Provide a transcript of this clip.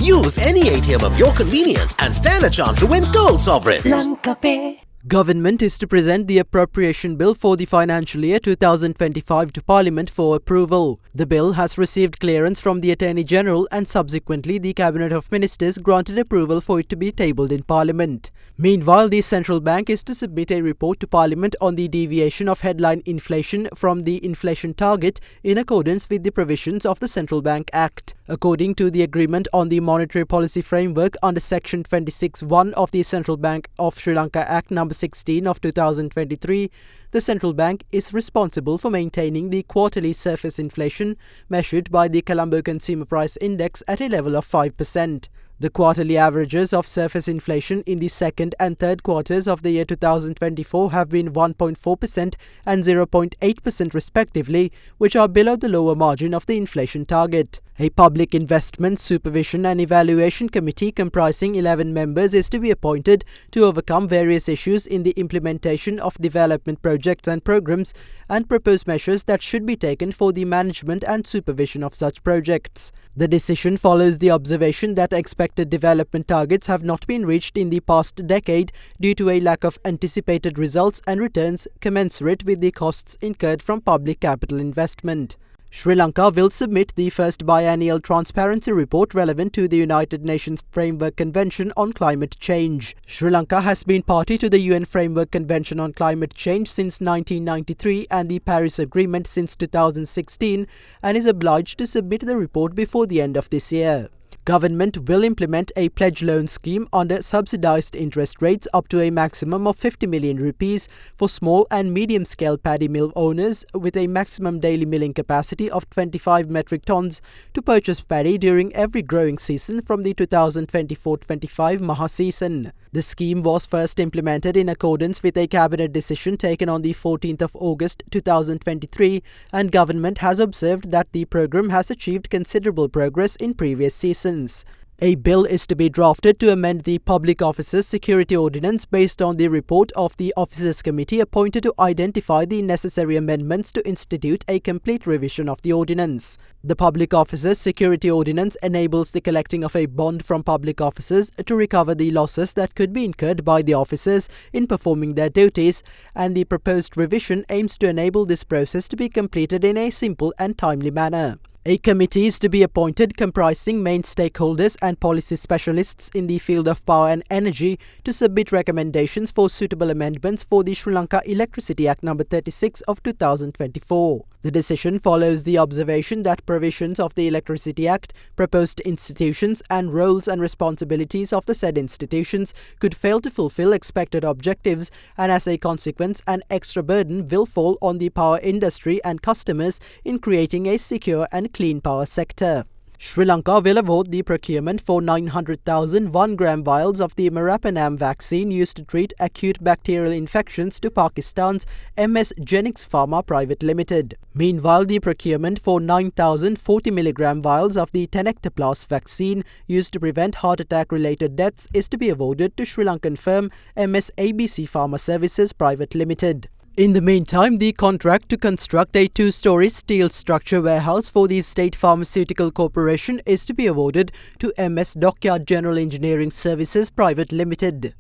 Use any ATM of your convenience and stand a chance to win gold sovereigns. Lanka Pay. Government is to present the Appropriation Bill for the financial year 2025 to Parliament for approval. The bill has received clearance from the Attorney General and subsequently the Cabinet of Ministers granted approval for it to be tabled in Parliament. Meanwhile, the Central Bank is to submit a report to Parliament on the deviation of headline inflation from the inflation target in accordance with the provisions of the Central Bank Act. According to the agreement on the monetary policy framework under Section 26(1) of the Central Bank of Sri Lanka Act No. 16 of 2023, the Central Bank is responsible for maintaining the quarterly surface inflation measured by the Colombo Consumer Price Index at a level of 5%. The quarterly averages of surface inflation in the second and third quarters of the year 2024 have been 1.4% and 0.8% respectively, which are below the lower margin of the inflation target. A Public Investment Supervision and Evaluation Committee comprising 11 members is to be appointed to overcome various issues in the implementation of development projects and programs and propose measures that should be taken for the management and supervision of such projects. The decision follows the observation that expected development targets have not been reached in the past decade due to a lack of anticipated results and returns commensurate with the costs incurred from public capital investment. Sri Lanka will submit the first biennial transparency report relevant to the United Nations Framework Convention on Climate Change. Sri Lanka has been party to the UN Framework Convention on Climate Change since 1993 and the Paris Agreement since 2016 and is obliged to submit the report before the end of this year. Government will implement a pledge loan scheme under subsidized interest rates up to a maximum of 50 million rupees for small and medium-scale paddy mill owners with a maximum daily milling capacity of 25 metric tons to purchase paddy during every growing season from the 2024-25 Maha season. The scheme was first implemented in accordance with a cabinet decision taken on the 14th of August 2023, and government has observed that the program has achieved considerable progress in previous seasons. A bill is to be drafted to amend the Public Officers Security Ordinance based on the report of the Officers Committee appointed to identify the necessary amendments to institute a complete revision of the ordinance. The Public Officers Security Ordinance enables the collecting of a bond from public officers to recover the losses that could be incurred by the officers in performing their duties, and the proposed revision aims to enable this process to be completed in a simple and timely manner. A committee is to be appointed comprising main stakeholders and policy specialists in the field of power and energy to submit recommendations for suitable amendments for the Sri Lanka Electricity Act No. 36 of 2024. The decision follows the observation that provisions of the Electricity Act, proposed institutions and roles and responsibilities of the said institutions could fail to fulfill expected objectives, and as a consequence an extra burden will fall on the power industry and customers in creating a secure and clean power sector. Sri Lanka will award the procurement for 900,000 1-gram vials of the Marapanam vaccine used to treat acute bacterial infections to Pakistan's MS Genix Pharma Private Limited. Meanwhile, the procurement for 9,000 40mg vials of the Tenectoplas vaccine used to prevent heart attack-related deaths is to be awarded to Sri Lankan firm MS ABC Pharma Services Private Limited. In the meantime, the contract to construct a 2-story steel structure warehouse for the State Pharmaceutical Corporation is to be awarded to MS Dockyard General Engineering Services Private Limited.